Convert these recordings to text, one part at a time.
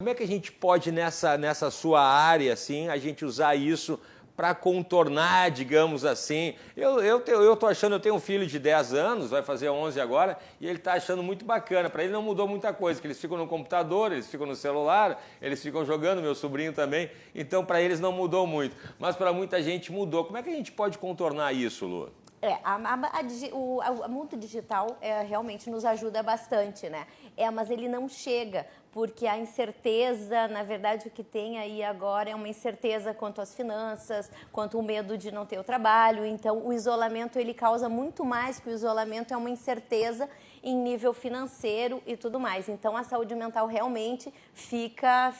Como é que a gente pode, nessa sua área, assim, a gente usar isso para contornar, digamos assim? Eu tô achando, eu tenho um filho de 10 anos, vai fazer 11 agora, e ele está achando muito bacana. Para ele não mudou muita coisa, que eles ficam no computador, eles ficam no celular, eles ficam jogando, meu sobrinho também. Então, para eles não mudou muito. Mas para muita gente mudou. Como é que a gente pode contornar isso, Lu? O mundo digital realmente nos ajuda bastante, né? Mas ele não chega, porque a incerteza, na verdade, o que tem aí agora é uma incerteza quanto às finanças, quanto o medo de não ter o trabalho. Então, o isolamento, ele causa muito mais que o isolamento, é uma incerteza em nível financeiro e tudo mais. Então, a saúde mental realmente fica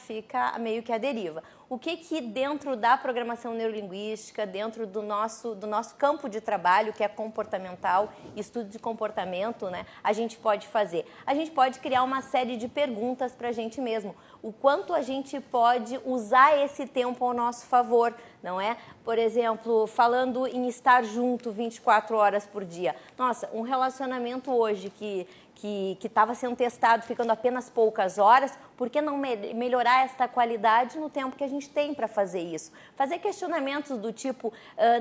meio que à deriva. O que dentro da programação neurolinguística, dentro do nosso campo de trabalho, que é comportamental, estudo de comportamento, né, a gente pode fazer? A gente pode criar uma série de perguntas para a gente mesmo. O quanto a gente pode usar esse tempo ao nosso favor, não é? Por exemplo, falando em estar junto 24 horas por dia. Nossa, um relacionamento hoje que estava sendo testado, ficando apenas poucas horas, por que não melhorar esta qualidade no tempo que a gente tem para fazer isso? Fazer questionamentos do tipo,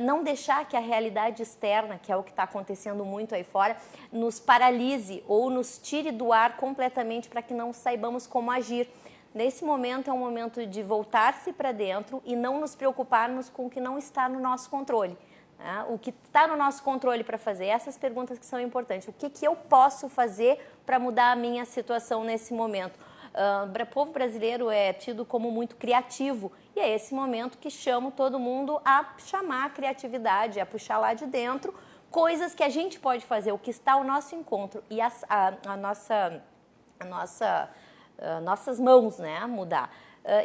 não deixar que a realidade externa, que é o que está acontecendo muito aí fora, nos paralise ou nos tire do ar completamente para que não saibamos como agir. Nesse momento é um momento de voltar-se para dentro e não nos preocuparmos com o que não está no nosso controle. O que está no nosso controle para fazer, essas perguntas que são importantes. O que eu posso fazer para mudar a minha situação nesse momento? O povo brasileiro é tido como muito criativo e é esse momento que chamo todo mundo a chamar a criatividade, a puxar lá de dentro coisas que a gente pode fazer, o que está ao nosso encontro e nossas mãos, né, a mudar.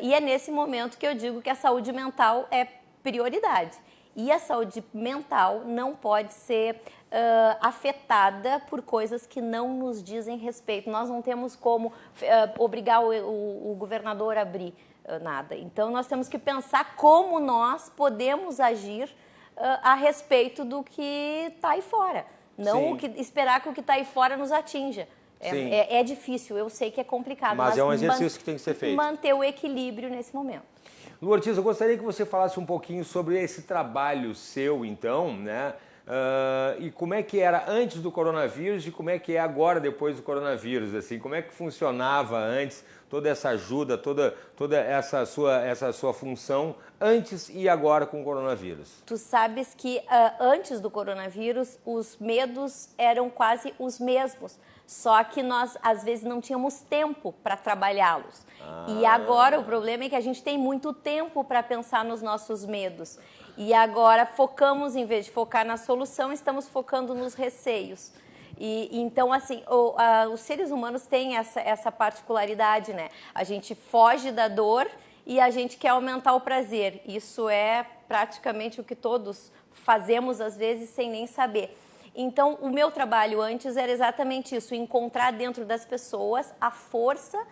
E é nesse momento que eu digo que a saúde mental é prioridade. E a saúde mental não pode ser afetada por coisas que não nos dizem respeito. Nós não temos como obrigar o governador a abrir nada. Então, nós temos que pensar como nós podemos agir a respeito do que está aí fora. Não esperar que o que está aí fora nos atinja. É difícil, eu sei que é complicado. Mas é um exercício que tem que ser feito. Manter o equilíbrio nesse momento. Lu Ortiz, eu gostaria que você falasse um pouquinho sobre esse trabalho seu, então, né? E como é que era antes do coronavírus e como é que é agora, depois do coronavírus, assim? Como é que funcionava antes, toda essa ajuda, toda essa sua função antes e agora com o coronavírus? Tu sabes que antes do coronavírus, os medos eram quase os mesmos, só que nós, às vezes, não tínhamos tempo para trabalhá-los. E agora o problema é que a gente tem muito tempo para pensar nos nossos medos. E agora focamos, em vez de focar na solução, estamos focando nos receios. Então, assim, os seres humanos têm essa particularidade, né? A gente foge da dor e a gente quer aumentar o prazer. Isso é praticamente o que todos fazemos, às vezes, sem nem saber. Então, o meu trabalho antes era exatamente isso, encontrar dentro das pessoas a força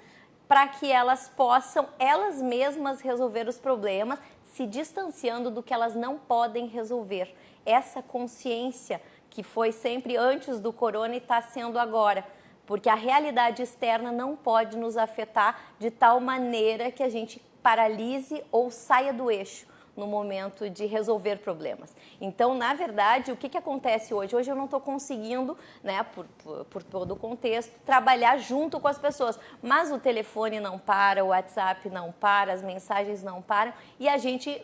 para que elas possam, elas mesmas, resolver os problemas, se distanciando do que elas não podem resolver. Essa consciência que foi sempre antes do corona e está sendo agora. Porque a realidade externa não pode nos afetar de tal maneira que a gente paralise ou saia do eixo no momento de resolver problemas. Então, na verdade, o que acontece hoje? Hoje eu não estou conseguindo, né, por todo o contexto, trabalhar junto com as pessoas. Mas o telefone não para, o WhatsApp não para, as mensagens não param e a gente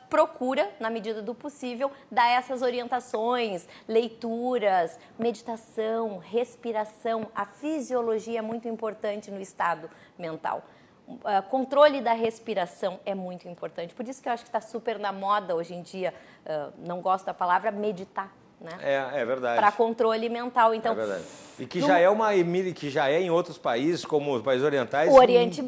procura, na medida do possível, dar essas orientações, leituras, meditação, respiração. A fisiologia é muito importante no estado mental. Controle da respiração é muito importante. Por isso que eu acho que está super na moda hoje em dia, não gosto da palavra meditar, né? É verdade. Para controle mental. Então, é verdade. E que já é em outros países, como os países orientais. O Oriente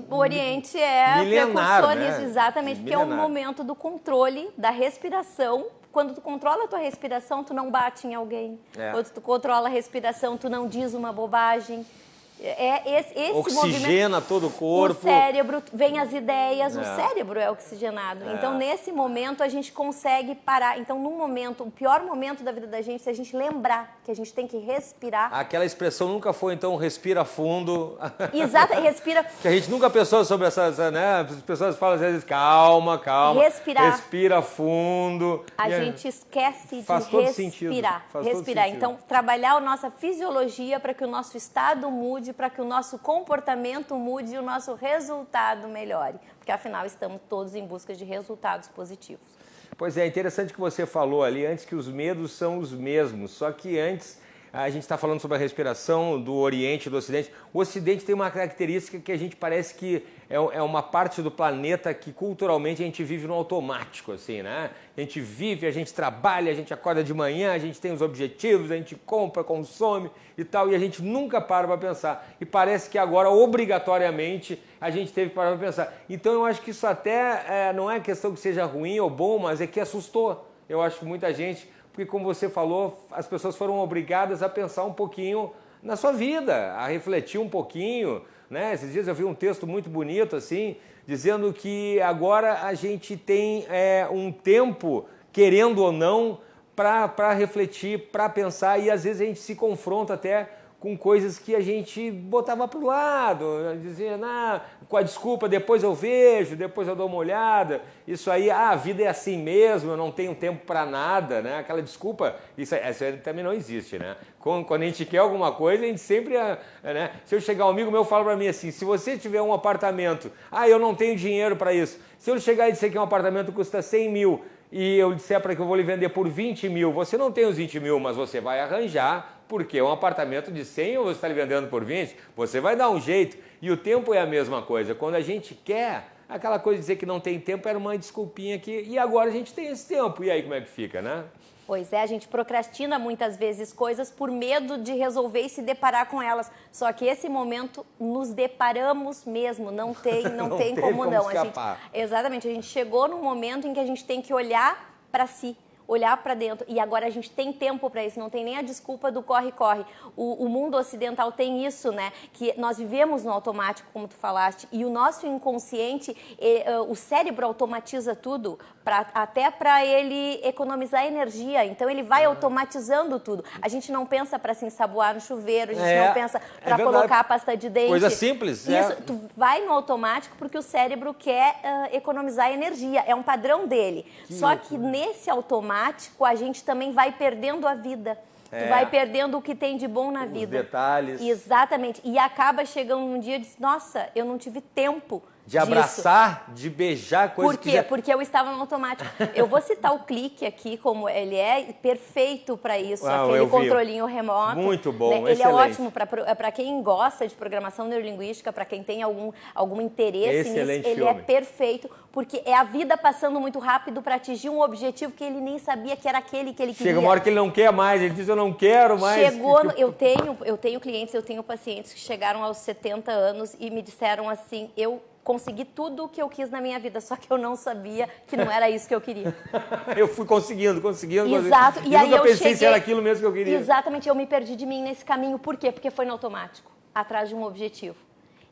é milenar, precursor né? nisso, exatamente, porque é um momento do controle da respiração. Quando tu controla a tua respiração, tu não bate em alguém. Quando tu controla a respiração, tu não diz uma bobagem. Esse oxigena todo o corpo. O cérebro, vem as ideias, o cérebro é oxigenado. Então, nesse momento, a gente consegue parar. Então, num momento, o pior momento da vida da gente, se a gente lembrar que a gente tem que respirar. Aquela expressão nunca foi, então, respira fundo. Exato, respira. Que a gente nunca pensou sobre essa, né? As pessoas falam às vezes, calma. Respirar. Respira fundo. A gente esquece de Faz todo sentido. Respirar. Então, trabalhar a nossa fisiologia para que o nosso estado mude, para que o nosso comportamento mude e o nosso resultado melhore. Porque, afinal, estamos todos em busca de resultados positivos. Pois é, interessante que você falou ali antes que os medos são os mesmos, só que antes a gente está falando sobre a respiração do Oriente e do Ocidente. O Ocidente tem uma característica que a gente parece que é uma parte do planeta que culturalmente a gente vive no automático, assim, né? A gente vive, a gente trabalha, a gente acorda de manhã, a gente tem os objetivos, a gente compra, consome e tal, e a gente nunca para pensar. E parece que agora, obrigatoriamente, a gente teve que parar para pensar. Então eu acho que isso até não é questão que seja ruim ou bom, mas é que assustou. Eu acho que muita gente... Porque, como você falou, as pessoas foram obrigadas a pensar um pouquinho na sua vida, a refletir um pouquinho, né? Esses dias eu vi um texto muito bonito, assim, dizendo que agora a gente tem um tempo, querendo ou não, para refletir, para pensar, e às vezes a gente se confronta até com coisas que a gente botava para o lado, dizia, com a desculpa, depois eu vejo, depois eu dou uma olhada, isso aí, a vida é assim mesmo, eu não tenho tempo para nada, né? Aquela desculpa, essa também não existe, né? Quando a gente quer alguma coisa, a gente sempre, né? Se eu chegar um amigo meu, fala para mim assim, se você tiver um apartamento, eu não tenho dinheiro para isso, se eu chegar e dizer que um apartamento custa 100 mil, e eu disser para que eu vou lhe vender por 20 mil, você não tem os 20 mil, mas você vai arranjar, porque um apartamento de 100 ou você está lhe vendendo por 20, você vai dar um jeito. E o tempo é a mesma coisa. Quando a gente quer, aquela coisa de dizer que não tem tempo era uma desculpinha aqui, e agora a gente tem esse tempo. E aí como é que fica, né? Pois é, a gente procrastina muitas vezes coisas por medo de resolver e se deparar com elas. Só que esse momento nos deparamos mesmo, não tem como não. Exatamente, a gente chegou num momento em que a gente tem que olhar para si, olhar para dentro. E agora a gente tem tempo para isso, não tem nem a desculpa do corre-corre. O mundo ocidental tem isso, né? Que nós vivemos no automático, como tu falaste, e o nosso inconsciente, o cérebro automatiza tudo, até para ele economizar energia. Então ele vai automatizando tudo. A gente não pensa para se ensaboar no chuveiro, a gente não pensa para colocar a pasta de dente. Coisa simples. Isso, tu vai no automático porque o cérebro quer economizar energia, é um padrão dele. Só que nesse automático a gente também vai perdendo a vida. Tu vai perdendo o que tem de bom na vida. Os detalhes. Exatamente. E acaba chegando um dia e diz, nossa, eu não tive tempo de abraçar, de beijar, coisa que... Por quê? Porque eu estava no automático. Eu vou citar o Clique aqui, como ele é perfeito para isso, aquele controlinho remoto. Muito bom, né? Ele é ótimo para quem gosta de programação neurolinguística, para quem tem algum interesse nisso. Ele é perfeito, porque é a vida passando muito rápido para atingir um objetivo que ele nem sabia que era aquele que ele queria. Chega uma hora que ele não quer mais, ele diz, eu não quero mais. Eu tenho clientes, eu tenho pacientes que chegaram aos 70 anos e me disseram assim, eu consegui tudo o que eu quis na minha vida, só que eu não sabia que não era isso que eu queria. Eu fui conseguindo. Exato. E aí nunca pensei se era aquilo mesmo que eu queria. Exatamente, eu me perdi de mim nesse caminho. Por quê? Porque foi no automático, atrás de um objetivo.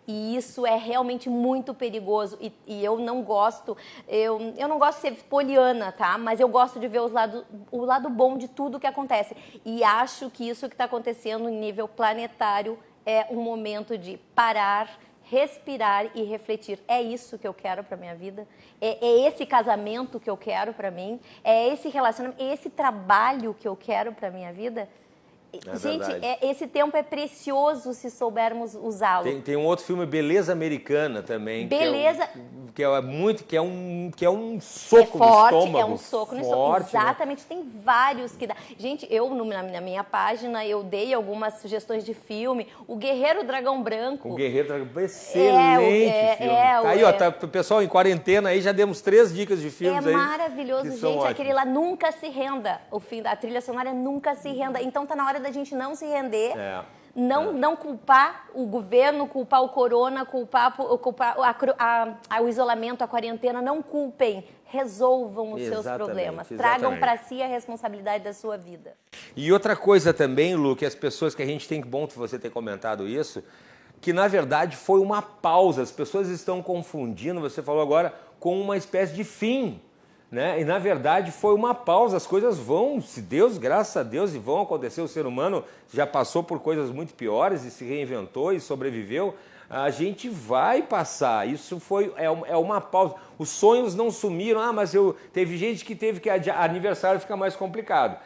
E isso é realmente muito perigoso. E eu não gosto, eu não gosto de ser poliana, tá? Mas eu gosto de ver o lado bom de tudo que acontece. E acho que isso que está acontecendo em nível planetário é um momento de parar, respirar e refletir. É isso que eu quero para minha vida? É esse casamento que eu quero para mim? É esse relacionamento? É esse trabalho que eu quero para minha vida? Gente, esse tempo é precioso se soubermos usá-lo. Tem um outro filme, Beleza Americana, também. Beleza. Que é um soco no estômago. É um soco no estômago. Exatamente, né? Tem vários que dá. Gente, na minha página, eu dei algumas sugestões de filme. O Guerreiro Dragão Branco. O Guerreiro Dragão Branco, excelente filme. Tá aí, ó, pessoal, em quarentena aí já demos 3 dicas de filmes aí. É maravilhoso, gente. Aquele lá, Nunca Se Renda. O fim da trilha sonora é Nunca Se Renda. Então tá na hora da gente não se render, não culpar o governo, culpar o corona, culpar o isolamento, a quarentena. Não culpem, resolvam os seus problemas. Tragam para si a responsabilidade da sua vida. E outra coisa também, Lu, que as pessoas que a gente tem, que bom você ter comentado isso, que na verdade foi uma pausa. As pessoas estão confundindo, você falou agora, com uma espécie de fim, né? E na verdade foi uma pausa. As coisas vão, se Deus, graças a Deus, e vão acontecer. O ser humano já passou por coisas muito piores e se reinventou e sobreviveu. A gente vai passar. Isso é uma pausa. Os sonhos não sumiram. Mas teve gente que teve que adiar. Aniversário fica mais complicado.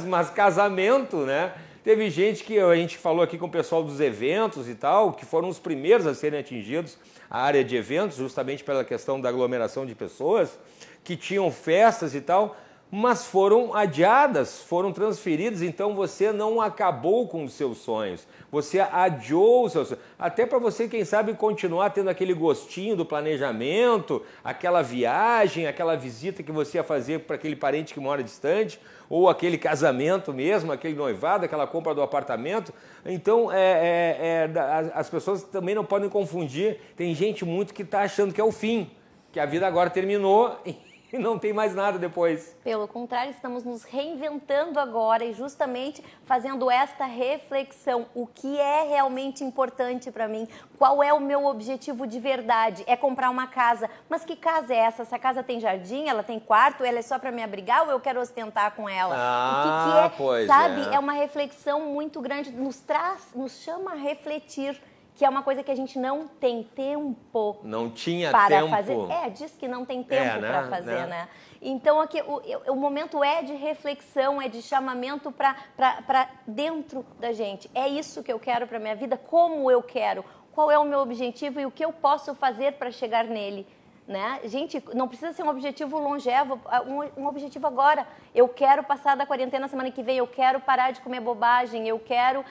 Mas casamento, né? Teve gente que a gente falou aqui com o pessoal dos eventos e tal, que foram os primeiros a serem atingidos, a área de eventos, justamente pela questão da aglomeração de pessoas, que tinham festas e tal, mas foram adiadas, foram transferidas. Então você não acabou com os seus sonhos, você adiou os seus sonhos. Até para você, quem sabe, continuar tendo aquele gostinho do planejamento, aquela viagem, aquela visita que você ia fazer para aquele parente que mora distante, ou aquele casamento mesmo, aquele noivado, aquela compra do apartamento. Então, as pessoas também não podem confundir. Tem gente muito que está achando que é o fim, que a vida agora terminou e não tem mais nada depois. Pelo contrário, estamos nos reinventando agora e justamente fazendo esta reflexão. O que é realmente importante para mim? Qual é o meu objetivo de verdade? É comprar uma casa. Mas que casa é essa? Essa casa tem jardim? Ela tem quarto? Ela é só para me abrigar ou eu quero ostentar com ela? O que é? Pois sabe? É uma reflexão muito grande. Nos chama a refletir. Que é uma coisa que a gente não tem tempo. Não tinha para tempo. fazer. Diz que não tem tempo para fazer, né? Então, aqui, o momento é de reflexão, é de chamamento para dentro da gente. É isso que eu quero para minha vida, como eu quero, qual é o meu objetivo e o que eu posso fazer para chegar nele. Né? Gente, não precisa ser um objetivo longevo, um objetivo agora. Eu quero passar da quarentena semana que vem, eu quero parar de comer bobagem, eu quero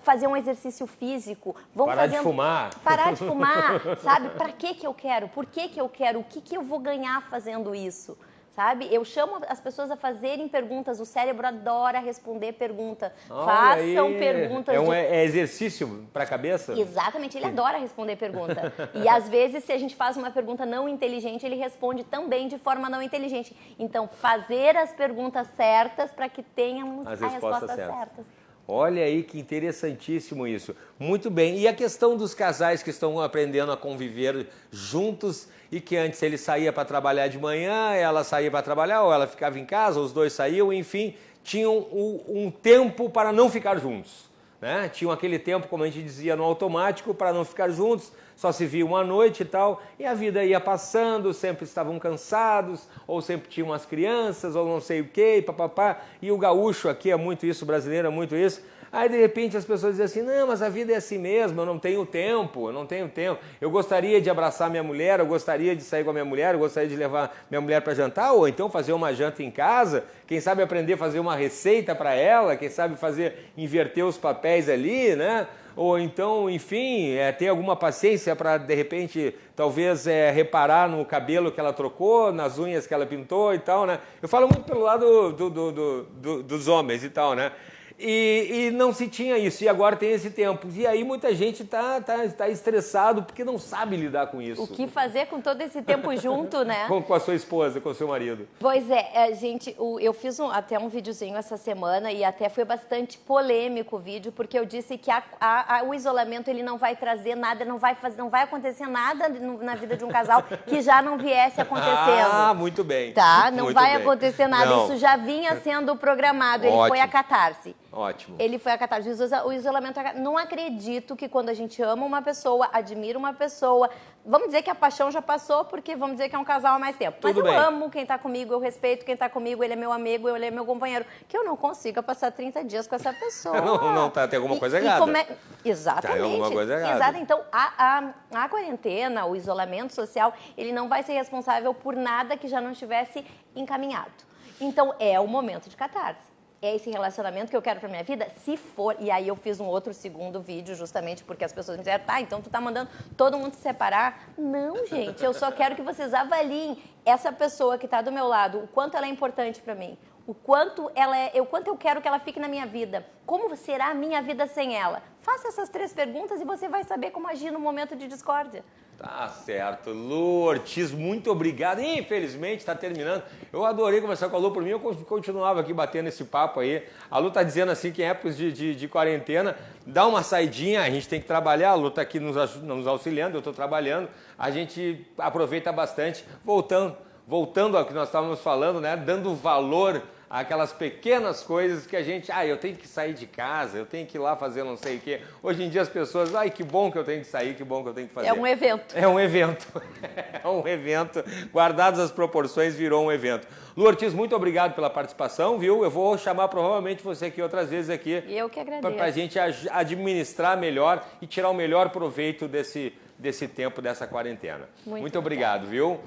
fazer um exercício físico. Parar de fumar. Parar de fumar, sabe? Para que eu quero? Por que eu quero? O que eu vou ganhar fazendo isso? Sabe? Eu chamo as pessoas a fazerem perguntas. O cérebro adora responder pergunta. Façam perguntas. É exercício para a cabeça? Exatamente, ele adora responder pergunta. E às vezes, se a gente faz uma pergunta não inteligente, ele responde também de forma não inteligente. Então, fazer as perguntas certas para que tenhamos as respostas certas. Olha aí que interessantíssimo isso. Muito bem. E a questão dos casais que estão aprendendo a conviver juntos e que antes ele saía para trabalhar de manhã, ela saía para trabalhar, ou ela ficava em casa, os dois saíam, enfim, tinham um tempo para não ficar juntos. Né? Tinham aquele tempo, como a gente dizia, no automático, para não ficar juntos, só se viam à noite e tal, e a vida ia passando, sempre estavam cansados, ou sempre tinham as crianças, ou não sei o quê, papapá, e o gaúcho aqui é muito isso, o brasileiro é muito isso. Aí, de repente, as pessoas dizem assim, não, mas a vida é assim mesmo, eu não tenho tempo. Eu gostaria de abraçar minha mulher, eu gostaria de sair com a minha mulher, eu gostaria de levar minha mulher para jantar, ou então fazer uma janta em casa, quem sabe aprender a fazer uma receita para ela, quem sabe inverter os papéis ali, né? Ou então, enfim, ter alguma paciência para, de repente, talvez reparar no cabelo que ela trocou, nas unhas que ela pintou e tal, né? Eu falo muito pelo lado dos homens e tal, né? E não se tinha isso, e agora tem esse tempo. E aí muita gente está estressado porque não sabe lidar com isso. O que fazer com todo esse tempo junto, né? Com a sua esposa, com o seu marido. Pois é, gente, eu fiz até um videozinho essa semana e até foi bastante polêmico o vídeo, porque eu disse que o isolamento ele não vai trazer nada, não vai acontecer nada na vida de um casal que já não viesse acontecendo. Muito bem. Tá, não muito vai bem. acontecer nada, não. Isso já vinha sendo programado, ele foi a catarse. Ótimo. Ele foi a catarse. O isolamento. Não acredito que quando a gente ama uma pessoa, admira uma pessoa, vamos dizer que a paixão já passou, porque vamos dizer que é um casal há mais tempo. Mas eu amo quem tá comigo, eu respeito quem tá comigo, ele é meu amigo, ele é meu companheiro. Que eu não consiga passar 30 dias com essa pessoa. não tá, tem alguma coisa errada. Exatamente. Tem alguma coisa errada. Exato. Então, a quarentena, o isolamento social, ele não vai ser responsável por nada que já não estivesse encaminhado. Então, é o momento de catarse. É esse relacionamento que eu quero pra minha vida? Se for, e aí eu fiz um outro segundo vídeo justamente porque as pessoas me disseram, então tu tá mandando todo mundo se separar? Não, gente, eu só quero que vocês avaliem essa pessoa que tá do meu lado, o quanto ela é importante pra mim, o quanto eu quero que ela fique na minha vida, como será a minha vida sem ela? Faça essas 3 perguntas e você vai saber como agir no momento de discórdia. Tá certo. Lu Ortiz, muito obrigado. Infelizmente está terminando. Eu adorei conversar com a Lu. Por mim, eu continuava aqui batendo esse papo aí. A Lu tá dizendo assim que em épocas de quarentena, dá uma saidinha, a gente tem que trabalhar. A Lu tá aqui nos auxiliando, eu estou trabalhando. A gente aproveita bastante. Voltando ao que nós estávamos falando, né? Dando valor àquelas pequenas coisas que a gente... eu tenho que sair de casa, eu tenho que ir lá fazer não sei o quê. Hoje em dia as pessoas... que bom que eu tenho que sair, que bom que eu tenho que fazer. É um evento. É um evento. É um evento. Guardadas as proporções, virou um evento. Lu Ortiz, muito obrigado pela participação, viu? Eu vou chamar provavelmente você aqui outras vezes aqui. Eu que agradeço. Para a gente administrar melhor e tirar o melhor proveito desse tempo, dessa quarentena. Muito obrigado, viu?